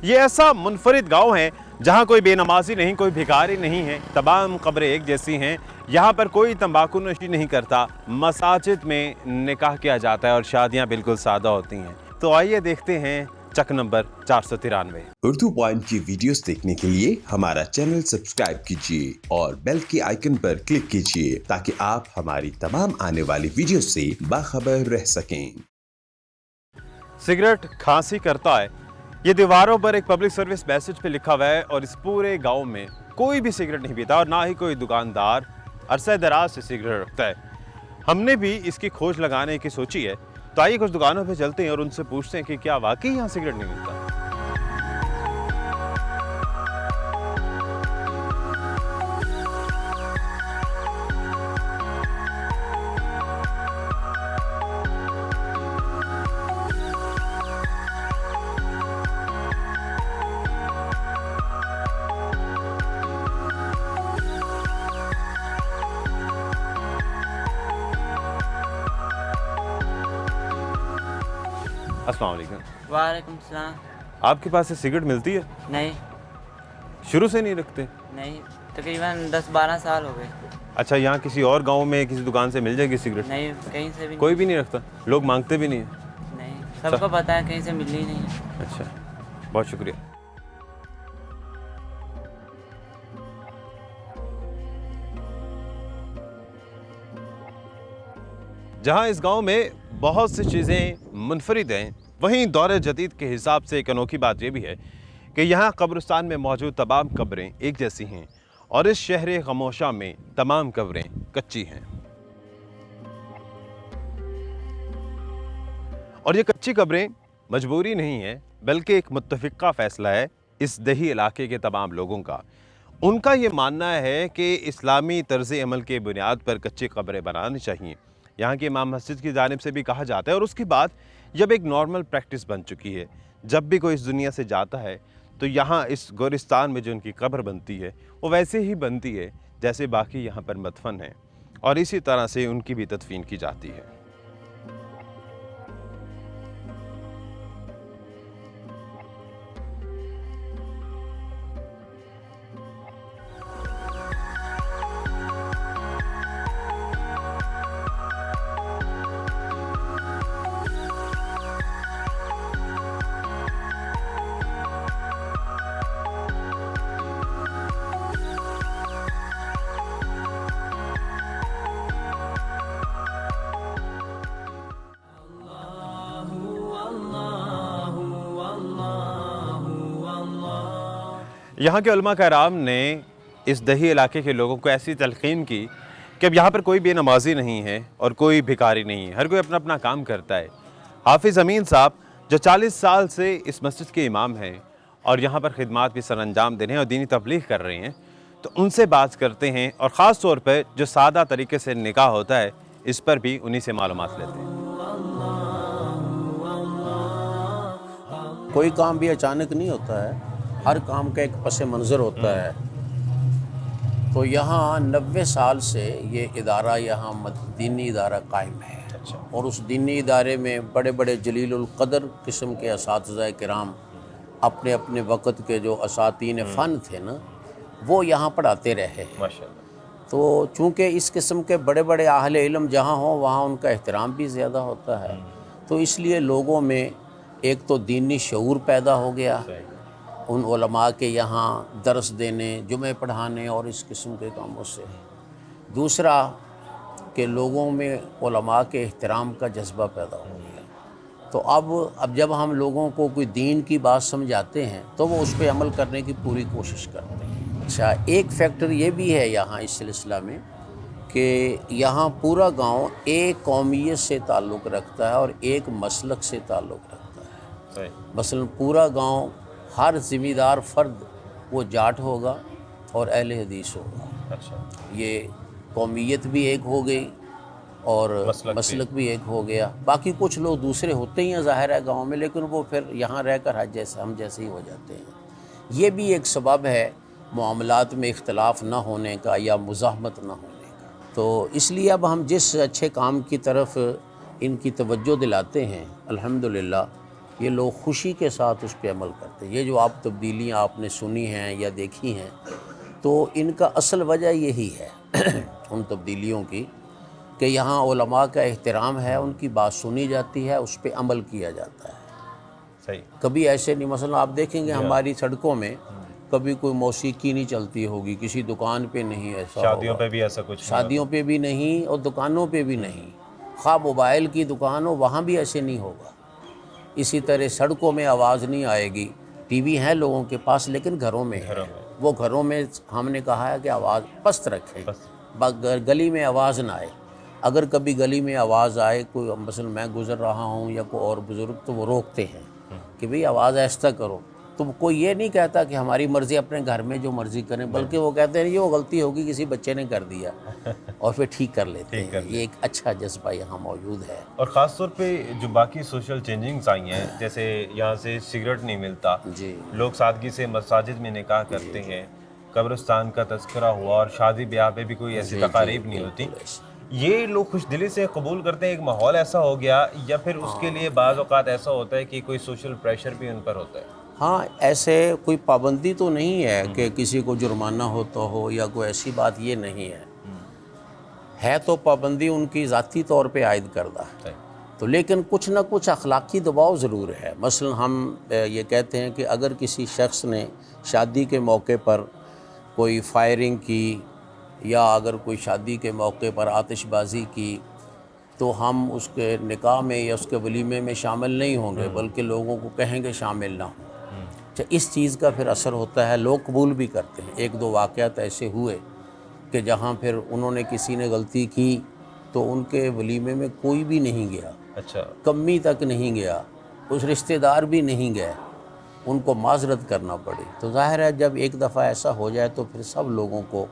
یہ ایسا منفرد گاؤں ہے جہاں کوئی بے نمازی نہیں، کوئی بھکاری نہیں ہے، تمام قبریں ایک جیسی ہیں۔ یہاں پر کوئی تمباکو نوشی نہیں کرتا، مساجد میں نکاح کیا جاتا ہے اور شادیاں بالکل سادہ ہوتی ہیں۔ تو آئیے دیکھتے ہیں چک نمبر 493۔ اردو پوائنٹ کی ویڈیوز دیکھنے کے لیے ہمارا چینل سبسکرائب کیجیے اور بیل کے آئیکن پر کلک کیجیے تاکہ آپ ہماری تمام آنے والی ویڈیوز سے باخبر رہ سکیں۔ سگریٹ کھانسی کرتا ہے، یہ دیواروں پر ایک پبلک سروس میسج پہ لکھا ہوا ہے، اور اس پورے گاؤں میں کوئی بھی سگریٹ نہیں پیتا اور نہ ہی کوئی دکاندار عرصہ دراز سے سگریٹ رکھتا ہے۔ ہم نے بھی اس کی کھوج لگانے کی سوچی ہے، تو آئیے کچھ دکانوں پہ چلتے ہیں اور ان سے پوچھتے ہیں کہ کیا واقعی یہاں سگریٹ نہیں ملتا۔ السلام علیکم۔ وعلیکم السلام۔ آپ کے پاس سے سگریٹ ملتی ہے؟ نہیں شروع سے نہیں رکھتے؟ نہیں، تقریباً 10-12 سال ہو گئے۔ اچھا، یہاں کسی اور گاؤں میں کسی دکان سے مل جائے گی سگریٹ؟ نہیں، کہیں سے بھی کوئی بھی نہیں رکھتا؟ لوگ مانگتے بھی نہیں ہیں؟ نہیں، سب کو پتہ ہے کہیں سے مل ہی نہیں ہے۔ اچھا، بہت شکریہ۔ جہاں اس گاؤں میں بہت سی چیزیں منفرد ہیں، وہیں دور جدید کے حساب سے ایک انوکھی بات یہ بھی ہے کہ یہاں قبرستان میں موجود تمام قبریں ایک جیسی ہیں اور اس شہر خاموشہ میں تمام قبریں کچی ہیں۔ اور یہ کچی قبریں مجبوری نہیں ہیں، بلکہ ایک متفقہ فیصلہ ہے اس دیہی علاقے کے تمام لوگوں کا۔ ان کا یہ ماننا ہے کہ اسلامی طرز عمل کے بنیاد پر کچی قبریں بنانی چاہیے۔ یہاں کی امام مسجد کی جانب سے بھی کہا جاتا ہے، اور اس کی بات جب ایک نارمل پریکٹس بن چکی ہے، جب بھی کوئی اس دنیا سے جاتا ہے تو یہاں اس گورستان میں جو ان کی قبر بنتی ہے وہ ویسے ہی بنتی ہے جیسے باقی یہاں پر مدفن ہیں، اور اسی طرح سے ان کی بھی تدفین کی جاتی ہے۔ یہاں کے علماء کرام نے اس دیہی علاقے کے لوگوں کو ایسی تلقین کی کہ اب یہاں پر کوئی بے نمازی نہیں ہے اور کوئی بھکاری نہیں ہے، ہر کوئی اپنا اپنا کام کرتا ہے۔ حافظ امین صاحب جو 40 سال سے اس مسجد کے امام ہیں اور یہاں پر خدمات بھی سر انجام دے رہے ہیں اور دینی تبلیغ کر رہے ہیں، تو ان سے بات کرتے ہیں، اور خاص طور پہ جو سادہ طریقے سے نکاح ہوتا ہے اس پر بھی انہی سے معلومات لیتے ہیں۔ کوئی کام بھی اچانک نہیں ہوتا ہے، ہر کام کا ایک پس منظر ہوتا ہے۔ تو یہاں 90 سال سے یہ ادارہ یہاں دینی ادارہ قائم ہے، اور اس دینی ادارے میں بڑے بڑے جلیل القدر قسم کے اساتذہ کرام اپنے اپنے وقت کے جو اساتین فن تھے نا، وہ یہاں پڑھاتے رہے ہیں۔ تو چونکہ اس قسم کے بڑے بڑے اہل علم جہاں ہوں وہاں ان کا احترام بھی زیادہ ہوتا ہے، تو اس لیے لوگوں میں ایک تو دینی شعور پیدا ہو گیا ان علماء کے یہاں درس دینے، جمعے پڑھانے اور اس قسم کے کاموں سے۔ دوسرا کہ لوگوں میں علماء کے احترام کا جذبہ پیدا ہو گیا، تو اب جب ہم لوگوں کو کوئی دین کی بات سمجھاتے ہیں تو وہ اس پہ عمل کرنے کی پوری کوشش کرتے ہیں۔ اچھا، ایک فیکٹر یہ بھی ہے یہاں اس سلسلہ میں کہ یہاں پورا گاؤں ایک قومیت سے تعلق رکھتا ہے اور ایک مسلک سے تعلق رکھتا ہے۔ مثلا پورا گاؤں ہر ذمہ دار فرد وہ جاٹ ہوگا اور اہل حدیث ہوگا۔ یہ قومیت بھی ایک ہو گئی اور مسلک بھی ایک ہو گیا۔ باقی کچھ لوگ دوسرے ہوتے ہی ہیں ظاہر ہے گاؤں میں، لیکن وہ پھر یہاں رہ کر ہم جیسے ہی ہو جاتے ہیں۔ یہ بھی ایک سبب ہے معاملات میں اختلاف نہ ہونے کا یا مزاحمت نہ ہونے کا۔ تو اس لیے اب ہم جس اچھے کام کی طرف ان کی توجہ دلاتے ہیں، الحمدللہ یہ لوگ خوشی کے ساتھ اس پہ عمل کرتے ہیں۔ یہ جو آپ تبدیلیاں آپ نے سنی ہیں یا دیکھی ہیں تو ان کا اصل وجہ یہی ہے ان تبدیلیوں کی کہ یہاں علماء کا احترام ہے، ان کی بات سنی جاتی ہے، اس پہ عمل کیا جاتا ہے۔ صحیح۔ کبھی ایسے نہیں، مثلا آپ دیکھیں گے ہماری سڑکوں میں کبھی کوئی موسیقی نہیں چلتی ہوگی، کسی دکان پہ نہیں ایسا شادیوں ہوگا، پہ بھی ایسا کچھ شادیوں پہ بھی نہیں اور دکانوں پہ بھی نہیں، خواہ موبائل کی دکان ہو وہاں بھی ایسے نہیں ہوگا۔ اسی طرح سڑکوں میں آواز نہیں آئے گی، ٹی وی ہیں لوگوں کے پاس لیکن گھروں میں ہے، وہ گھروں میں ہم نے کہا ہے کہ آواز پست رکھیں، گلی میں آواز نہ آئے۔ اگر کبھی گلی میں آواز آئے، کوئی مثلا میں گزر رہا ہوں یا کوئی اور بزرگ، تو وہ روکتے ہیں کہ بھئی آواز آہستہ کرو۔ تو کوئی یہ نہیں کہتا کہ ہماری مرضی، اپنے گھر میں جو مرضی کریں، بلکہ وہ کہتے ہیں یہ غلطی ہوگی کسی بچے نے کر دیا اور پھر ٹھیک کر لیتے ہیں۔ یہ ایک اچھا جذبہ یہاں موجود ہے۔ اور خاص طور پہ جو باقی سوشل چینجنگز آئی ہیں، جیسے یہاں سے سگریٹ نہیں ملتا، جی، لوگ سادگی سے مساجد میں نکاح کرتے ہیں، قبرستان کا تذکرہ ہوا اور شادی بیاہ پہ بھی کوئی ایسی تقاریب نہیں ہوتی، یہ لوگ خوش دلی سے قبول کرتے ہیں۔ ایک ماحول ایسا ہو گیا، یا پھر اس کے لیے بعض اوقات ایسا ہوتا ہے کہ کوئی سوشل پریشر بھی ان پر ہوتا ہے؟ ہاں، ایسے کوئی پابندی تو نہیں ہے کہ کسی کو جرمانہ ہوتا ہو یا کوئی ایسی بات، یہ نہیں ہے تو پابندی ان کی ذاتی طور پہ عائد کردہ ہے، تو لیکن کچھ نہ کچھ اخلاقی دباؤ ضرور ہے۔ مثلا ہم یہ کہتے ہیں کہ اگر کسی شخص نے شادی کے موقع پر کوئی فائرنگ کی یا اگر کوئی شادی کے موقع پر آتش بازی کی تو ہم اس کے نکاح میں یا اس کے ولیمے میں شامل نہیں ہوں گے، بلکہ لوگوں کو کہیں گے شامل نہ ہوں۔ اچھا، اس چیز کا پھر اثر ہوتا ہے، لوگ قبول بھی کرتے ہیں۔ ایک دو واقعات ایسے ہوئے کہ جہاں پھر انہوں نے کسی نے غلطی کی تو ان کے ولیمے میں کوئی بھی نہیں گیا، اچھا، کمی تک نہیں گیا، کچھ رشتہ دار بھی نہیں گئے، ان کو معذرت کرنا پڑی۔ تو ظاہر ہے جب ایک دفعہ ایسا ہو جائے تو پھر سب لوگوں کو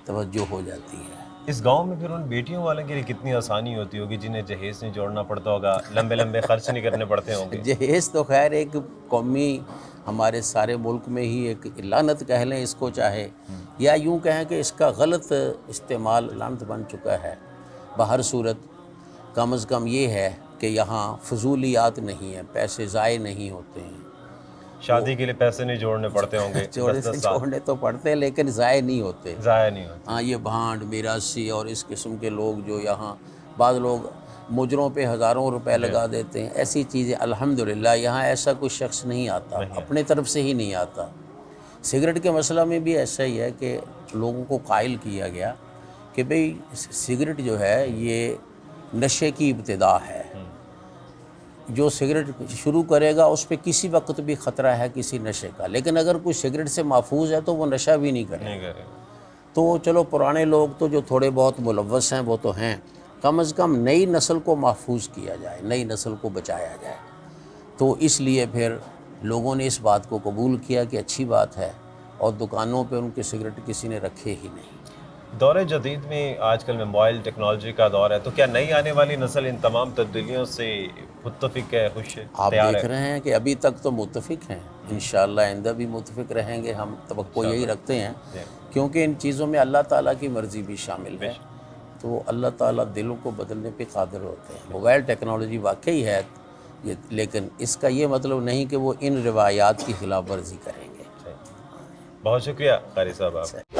توجہ ہو جاتی ہے۔ اس گاؤں میں پھر ان بیٹیوں والوں کے لیے کتنی آسانی ہوتی ہوگی جنہیں جہیز نہیں جوڑنا پڑتا ہوگا، لمبے لمبے خرچ نہیں کرنے پڑتے ہوں گے؟ جہیز تو خیر ایک قومی، ہمارے سارے ملک میں ہی ایک لعنت کہہ لیں اس کو چاہے، یا یوں کہیں کہ اس کا غلط استعمال لعنت بن چکا ہے۔ بہر صورت کم از کم یہ ہے کہ یہاں فضولیات نہیں ہیں، پیسے ضائع نہیں ہوتے ہیں۔ شادی کے لیے پیسے نہیں جوڑنے پڑتے ہوں گے، چھوڑنے تو پڑتے ہیں لیکن ضائع نہیں ہوتے۔ ضائع نہیں ہوتے۔ ہاں، یہ بھانڈ میراثی اور اس قسم کے لوگ جو یہاں بعض لوگ مجروں پہ ہزاروں روپے لگا دیتے ہیں، ایسی چیزیں الحمدللہ یہاں ایسا کوئی شخص نہیں آتا، اپنے طرف سے ہی نہیں آتا۔ سگریٹ کے مسئلہ میں بھی ایسا ہی ہے کہ لوگوں کو قائل کیا گیا کہ بھئی سگریٹ جو ہے یہ نشے کی ابتدا ہے، جو سگریٹ شروع کرے گا اس پہ کسی وقت بھی خطرہ ہے کسی نشے کا، لیکن اگر کوئی سگریٹ سے محفوظ ہے تو وہ نشہ بھی نہیں کرے۔ تو چلو پرانے لوگ تو جو تھوڑے بہت ملوث ہیں وہ تو ہیں، کم از کم نئی نسل کو محفوظ کیا جائے، نئی نسل کو بچایا جائے۔ تو اس لیے پھر لوگوں نے اس بات کو قبول کیا کہ اچھی بات ہے، اور دکانوں پہ ان کے سگریٹ کسی نے رکھے ہی نہیں۔ دور جدید میں آج کل موبائل ٹیکنالوجی کا دور ہے، تو کیا نئی آنے والی نسل ان تمام تبدیلیوں سے متفق ہے، خوش ہے، آپ تیار دیکھ ہے؟ رہے ہیں کہ ابھی تک تو متفق ہیں، انشاءاللہ آئندہ بھی متفق رہیں گے، ہم توقع یہی رکھتے ہیں، کیونکہ ان چیزوں میں اللہ تعالیٰ کی مرضی بھی شامل ہے، تو اللہ تعالیٰ دلوں کو بدلنے پہ قادر ہوتے ہیں۔ موبائل ٹیکنالوجی واقعی ہے لیکن اس کا یہ مطلب نہیں کہ وہ ان روایات کی خلاف ورزی کریں گے۔ بہت شکریہ قاری صاحب آپ